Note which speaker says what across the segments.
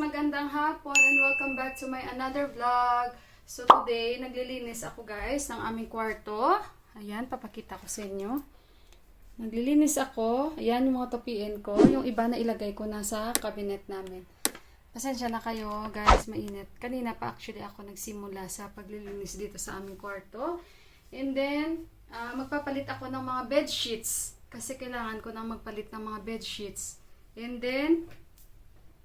Speaker 1: magandang hapon and welcome back to my another vlog. So today, naglilinis ako guys ng aming kwarto. Ayan, papakita ko sa inyo. Naglilinis ako. Ayan yung mga topiin ko. Yung iba na ilagay ko na sa cabinet namin. Pasensya na kayo guys, mainit. Kanina pa actually ako nagsimula sa paglilinis dito sa aming kwarto. And then, magpapalit ako ng mga bed sheets. Kasi kailangan ko nang magpalit ng mga bed sheets. And then,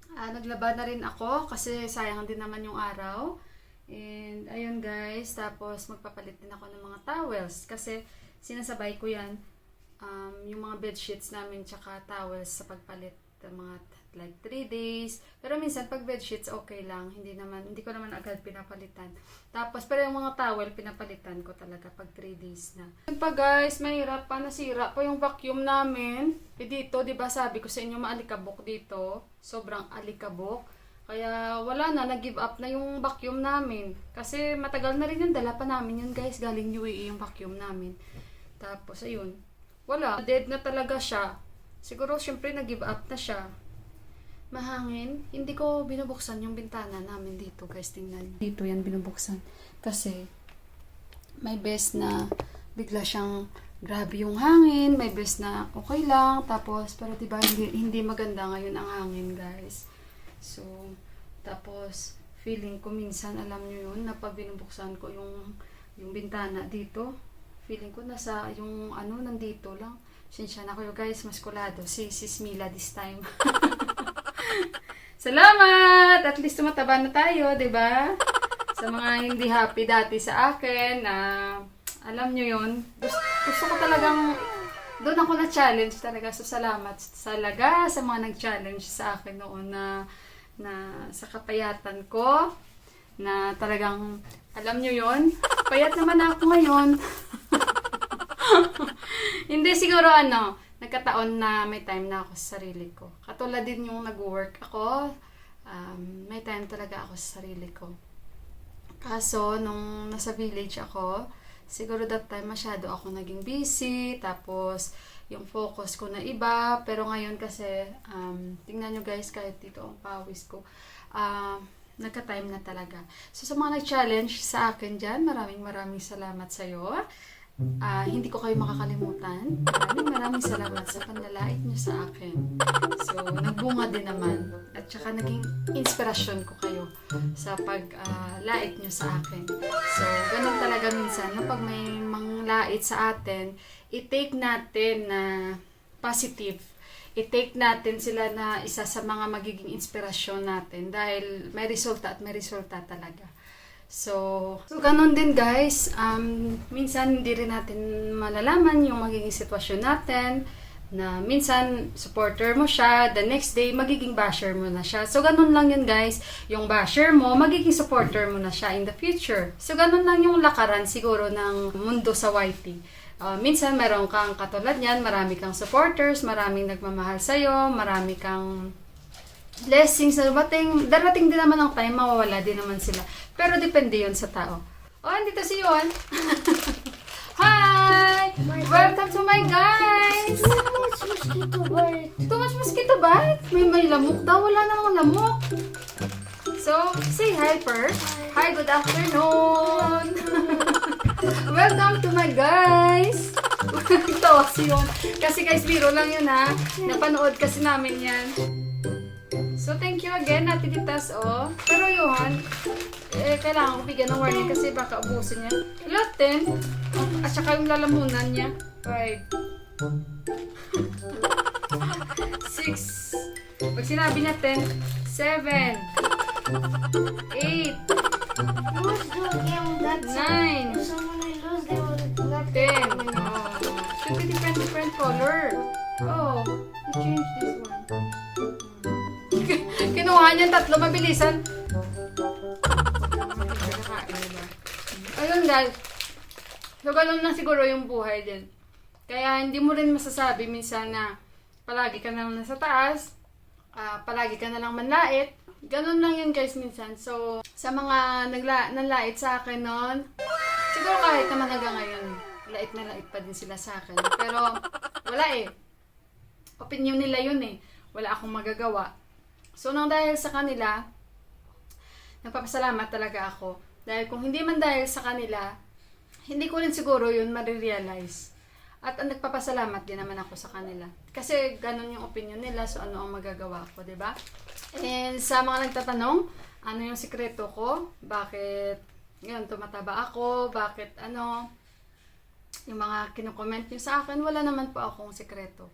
Speaker 1: naglaba na rin ako kasi sayang din naman yung araw. And ayun guys, tapos magpapalit din ako ng mga towels kasi sinasabay ko yan, yung mga bed sheets namin tsaka towels sa pagpalit ng mga like 3 days. Pero minsan pag bed sheets okay lang, hindi ko naman agad pinapalitan. Tapos pero yung mga towel pinapalitan ko talaga pag 3 days na. Yun pa guys, mahirap pa, nasira pa yung vacuum namin. Dito, 'di ba sabi ko sa inyo maalikabok dito. Sobrang alikabok. Kaya wala na, nag-give up na yung vacuum namin. Kasi matagal na rin yung dala pa namin yun guys, galing UAE yung vacuum namin. Tapos ayun, wala, dead na talaga siya. Siguro syempre nag-give up na siya. Mahangin, hindi ko binubuksan yung bintana namin dito guys, tingnan. Dito yan binubuksan kasi may best na bigla siyang grabe yung hangin, may best na okay lang, tapos pero diba hindi maganda ngayon ang hangin guys. So, tapos feeling ko minsan, alam nyo yun, na pag binubuksan ko yung bintana dito, feeling ko nasa yung nandito lang. Sinsya na kayo guys, maskulado si Sis Mila this time. Salamat! At least tumataba na tayo, 'di ba? Sa mga hindi happy dati sa akin, alam nyo yun, gusto ko talagang, doon ako na-challenge talaga. So salamat talaga sa mga nag-challenge sa akin noon na sa kapayatan ko, na talagang, alam nyo yun, payat naman ako ngayon. Hindi siguro nagkataon na may time na ako sa sarili ko. Katulad din yung nag-work ako, may time talaga ako sa sarili ko. Kaso, nung nasa village ako, siguro that time masyado ako naging busy, tapos yung focus ko na iba. Pero ngayon kasi, tingnan nyo guys, kahit dito ang pawis ko, nagka-time na talaga. So sa mga nag-challenge sa akin dyan, maraming salamat sa'yo. Hindi ko kayo makakalimutan. Maraming salamat sa panlalait nyo sa akin. So, nagbunga din naman. At saka naging inspirasyon ko kayo sa paglait nyo sa akin. So, ganun talaga minsan. Pag may manglait sa atin, i-take natin na positive. I-take natin sila na isa sa mga magiging inspirasyon natin. Dahil may resulta at may resulta talaga. So ganun din guys, minsan hindi rin natin malalaman yung magiging sitwasyon natin, na minsan supporter mo siya, the next day magiging basher mo na siya. So ganun lang yun guys, yung basher mo, magiging supporter mo na siya in the future. So ganun lang yung lakaran siguro ng mundo sa YT. Minsan meron kang katulad niyan, marami kang supporters, maraming nagmamahal sa'yo, marami kang blessings na darating din naman ang time, mawawala din naman sila. Pero depende yun sa tao. Oh, andito si Yon. Hi! Welcome to my guys!
Speaker 2: Too much mosquito bite.
Speaker 1: Too much mosquito bite? May lamok daw. Wala namang lamok. So, say hi first. Hi, good afternoon! Welcome to my guys! Tawa si Yon. Kasi guys, biro lang yun ha. Napanood kasi namin yan. So, thank you again, Ate Titas, oh. Pero, Johan, kailangan ko bigyan ng warning kasi baka ubusin niya. Hello, 10. At saka yung lalamunan niya. 5. 6. Pag sinabi niya 10, 7. 8.
Speaker 2: Who's doing that?
Speaker 1: 9.
Speaker 2: If someone will lose, they will not
Speaker 1: 10. Oh. Should be different color. Oh, you change this one. Kinuha niya 3, mabilisan. Ayun guys. So, ganun na siguro yung buhay din. Kaya hindi mo rin masasabi minsan na palagi ka na lang nasa taas, palagi ka na lang manlait. Ganun lang yun guys minsan. So, sa mga nanlait sa akin noon, siguro kahit naman hanggang ngayon, lait na lait pa din sila sa akin. Pero, wala eh. Opinion nila yun eh. Wala akong magagawa. So, nang dahil sa kanila, nagpapasalamat talaga ako. Dahil kung hindi man dahil sa kanila, hindi ko rin siguro yun marirealize. At nagpapasalamat din naman ako sa kanila. Kasi ganun yung opinion nila, so ano ang magagawa ko, 'di ba? And sa mga nagtatanong, ano yung sikreto ko? Bakit yun, tumataba ako? Bakit yung mga kino-comment nyo sa akin, wala naman po akong sikreto.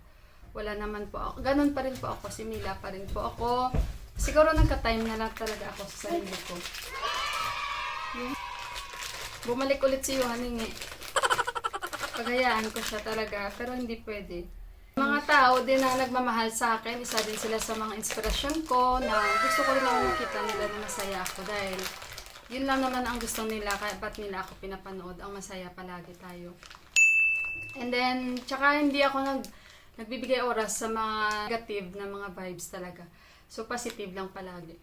Speaker 1: Wala naman po ako. Ganun pa rin po ako. Simila pa rin po ako. Siguro nagka-time na lang talaga ako sa sarili ko. Bumalik ulit si Yohaning eh. Pagayaan ko siya talaga, pero hindi pwede. Mga tao din na nagmamahal sa akin, isa din sila sa mga inspirasyon ko na gusto ko rin ako makita nila na masaya ako dahil yun lang naman ang gusto nila, kaya ba't nila ako pinapanood, ang masaya palagi tayo. And then, tsaka hindi ako nagbibigay oras sa mga negative na mga vibes talaga. So, positive lang palagi.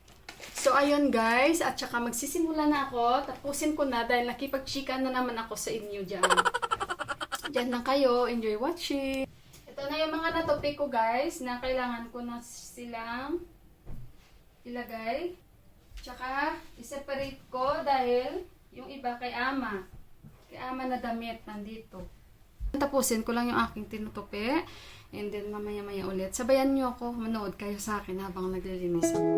Speaker 1: So, ayun guys, at tsaka magsisimula na ako, tapusin ko na dahil nakipag-chika na naman ako sa inyo dyan. Diyan lang kayo, enjoy watching. Ito na yung mga natopic ko guys, na kailangan ko na silang ilagay. Tsaka, iseparate ko dahil yung iba kay Ama. Kay Ama na damit nandito. Tapusin ko lang yung aking tinutupi. And then mamaya-maya ulit. Sabayan nyo ako, manood kayo sa akin habang naglilinis ako.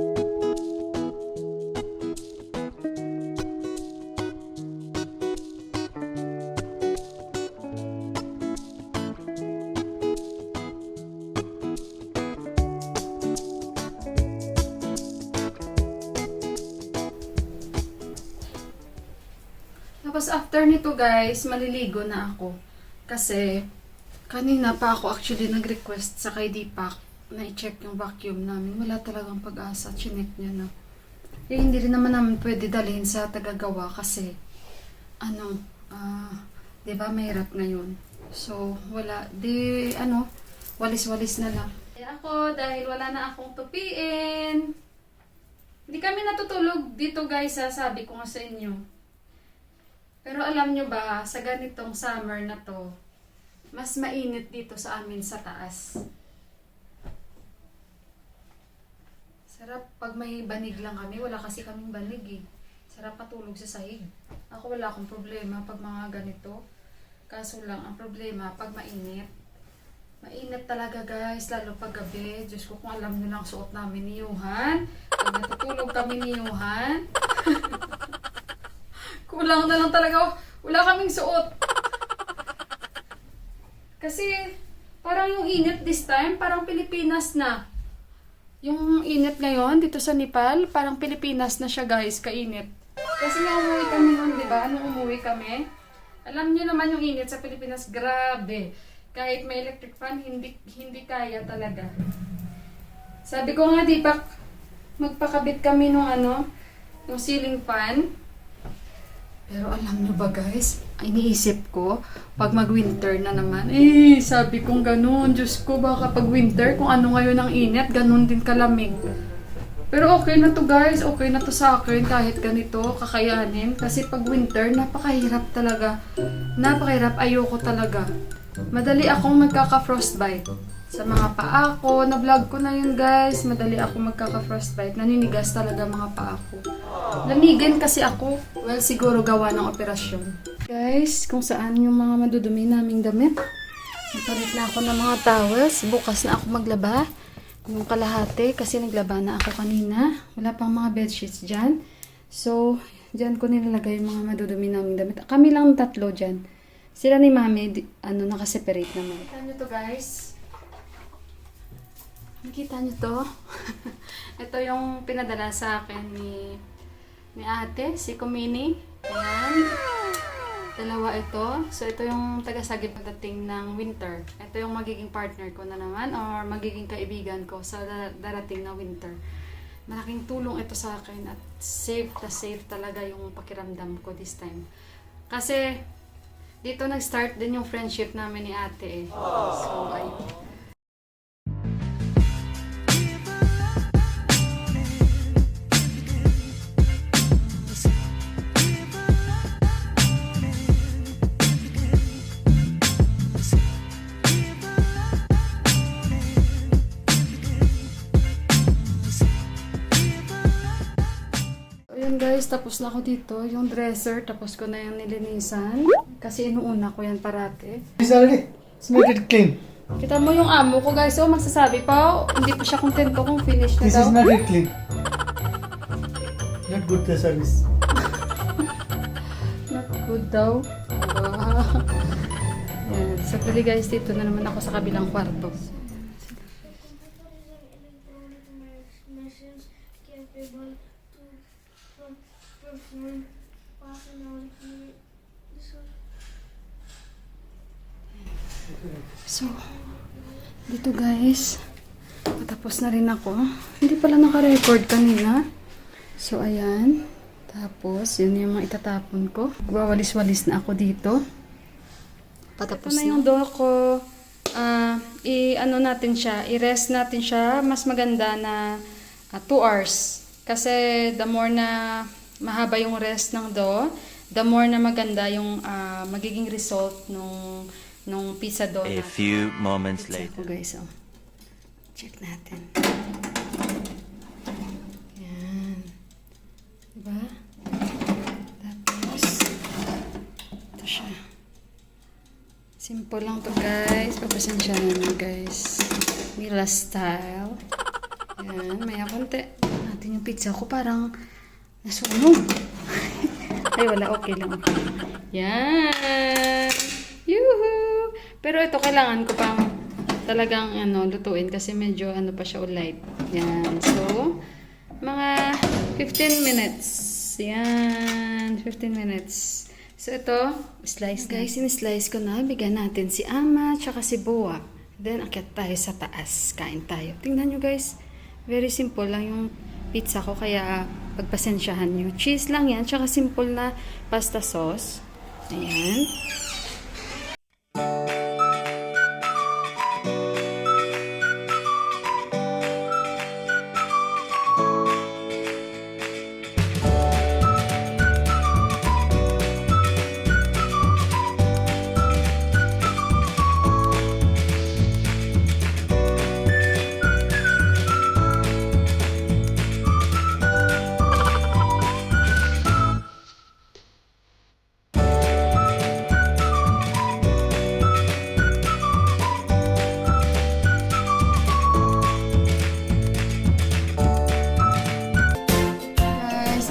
Speaker 1: Tapos after nito guys, maliligo na ako. Kasi kanina pa ako actually nag-request sa kay Deepak na i-check yung vacuum namin. Wala talagang pag-asa. Chinek niya na. Eh, hindi rin naman namin pwede dalhin sa tagagawa kasi diba mahirap ngayon. So, wala. Walis-walis na lang. Kaya ako, dahil wala na akong tupiin. Hindi kami natutulog dito guys, sabi ko nga sa inyo. Pero alam nyo ba, sa ganitong summer na to, mas mainit dito sa amin sa taas. Sarap pag may banig lang kami. Wala kasi kaming banig eh. Sarap patulog sa sahig. Ako wala akong problema pag mga ganito. Kaso lang, ang problema pag mainit. Mainit talaga guys, lalo pag gabi. Diyos ko, kung alam nyo lang suot namin ni Johan. Pag natutulog kami ni Johan. Kulang na lang talaga. Wala kaming suot. Kasi, parang yung init this time, parang Pilipinas na. Yung init ngayon, dito sa Nepal, parang Pilipinas na siya guys, kainit. Kasi nga umuwi kami noon, di ba? Nung umuwi kami, alam niyo naman yung init sa Pilipinas, grabe. Kahit may electric fan, hindi kaya talaga. Sabi ko nga, Deepak, magpakabit kami nung yung ceiling fan. Pero alam nyo ba guys, iniisip ko, pag mag-winter na naman, sabi kong ganun, Diyos ko, baka pag winter, kung ano ngayon ang init, ganun din kalamig. Pero okay na to guys, okay na to sa akin, kahit ganito, kakayanin. Kasi pag winter, napakahirap talaga. Napakahirap, ayoko talaga. Madali akong magkaka-frostbite. Sa mga paa ko, na-vlog ko na yun guys, madali ako magkaka-frostbite. Naninigas talaga mga paa ko. Lamigin kasi ako. Well, siguro gawa ng operasyon. Guys, kung saan yung mga madudumi naming damit. Nagpalit na ako ng mga towels. Bukas na ako maglaba. Yung kalahati kasi naglaba na ako kanina. Wala pang mga bedsheets dyan. So, dyan ko nilalagay yung mga madudumi naming damit. Kami lang 3 dyan. Sila ni Mami, nakaseparate naman. Kita nyo to guys. Nakita nyo to? Ito yung pinadala sa akin ni ate, si Kumini. Ayan. 2 ito. So, ito yung tagasagip pagdating ng winter. Ito yung magiging partner ko na naman or magiging kaibigan ko sa darating na winter. Malaking tulong ito sa akin at safe talaga yung pakiramdam ko this time. Kasi, dito nag-start din yung friendship namin ni ate eh. So, ayun. guys, tapos na ako dito. Yung dresser, tapos ko na yung nilinisan. Kasi inuuna ko yan parati.
Speaker 3: It's already, it's made it clean.
Speaker 1: Kita mo yung amo ko guys, oh, magsasabi pa, oh, hindi pa siya kontento kung finish na
Speaker 3: This
Speaker 1: daw.
Speaker 3: is not yet clean. Not good the service.
Speaker 1: Not good daw. Yan. So, pali guys, dito na naman ako sa kabilang kwarto.
Speaker 2: Machines capable to perform personality.
Speaker 1: So, dito guys, patapos na rin ako. Hindi pala naka-record kanina. So, ayan. Tapos, yun yung mga itatapon ko. Wawalis-walis na ako dito. Patapos na yung doll ko. I-ano natin siya, i-rest natin siya. Mas maganda na 2 hours. Kasi the more na mahaba yung rest ng doll, the more na maganda yung magiging result nung pizza dough
Speaker 4: A
Speaker 1: natin.
Speaker 4: few moments
Speaker 1: Pizza
Speaker 4: later.
Speaker 1: ko guys, oh. Check natin. Yan. Diba? Tapos, ito siya. Simple lang to guys. Papasensyahan nyo guys. Mila style. Yan. Maya konti. Natin yung pizza ko parang nasunog. Ay, wala. Okay lang. Okay. Yan. Yuhu! Pero ito, kailangan ko pang talagang lutuin kasi medyo pa siya light. Yan. So, mga 15 minutes. Yan. 15 minutes. So, ito, slice guys. In-slice ko na. Bigyan natin si Ama tsaka si Boa. Then, akyat tayo sa taas. Kain tayo. Tingnan nyo guys. Very simple lang yung pizza ko. Kaya, pagpasensyahan nyo. Cheese lang yan. Tsaka simple na pasta sauce. Ayan.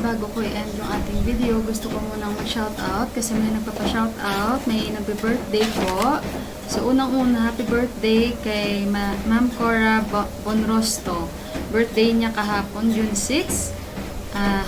Speaker 1: Bago ko i-end yung ating video, gusto ko munang mag-shoutout kasi may nagpapa-shoutout, may nagbe-birthday po. So, unang-una, happy birthday kay Ma'am Cora Bonrosto. Birthday niya kahapon, June 6.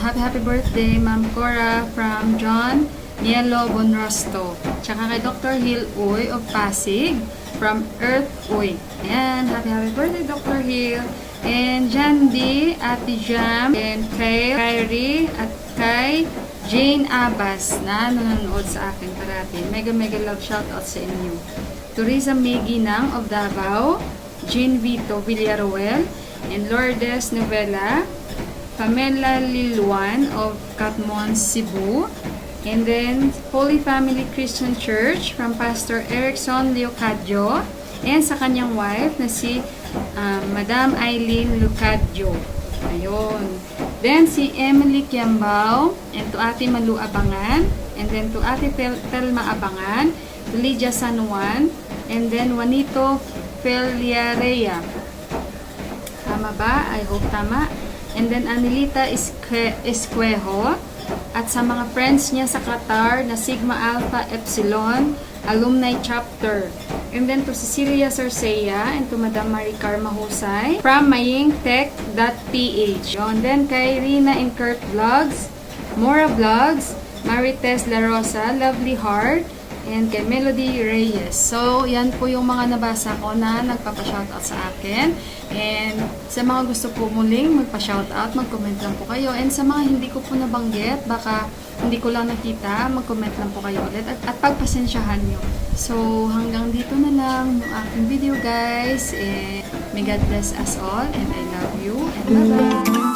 Speaker 1: Happy birthday, Ma'am Cora from John Nielo Bonrosto. Tsaka kay Dr. Hill Uy of Pasig from Earth Uy. Ayan, happy birthday, Dr. Hill. And Jandy, Ate Jam, and kay Kyrie at kay Jane Abbas na nanonood sa akin parati. Mega love shoutout sa inyo. Teresa Meginang of Davao, Jean Vito Villaruel, and Lourdes Novella, Pamela Lilwan of Katmon, Cebu, and then Holy Family Christian Church from Pastor Erickson Leocadio, and sa kanyang wife na si Madam Eileen Lucadjo. Ayun. Then, si Emily Kiambao, and to Ate Malu Abangan, and then to Ate Telma Abangan, to Lydia San Juan, and then Juanito Feliarea. Tama ba? I hope tama. And then, Anelita Esquejo, at sa mga friends niya sa Qatar na Sigma Alpha Epsilon Alumni Chapter. And then to Cecilia Sarcea and to Madam Maricar Mahusay from mayingtech.ph. And then kay Rina and Kurt Vlogs, Mora Vlogs, Marites La Rosa, Lovely Heart, and kay Melody Reyes. So, yan po yung mga nabasa ko na nagpapa-shoutout sa akin. And sa mga gusto po muling magpa-shoutout, mag-comment lang po kayo. And sa mga hindi ko po nabanggit, baka hindi ko lang nakita, mag-comment lang po kayo ulit at pagpasensyahan nyo. So, hanggang dito na lang yung aking video guys. And may God bless us all and I love you and bye-bye!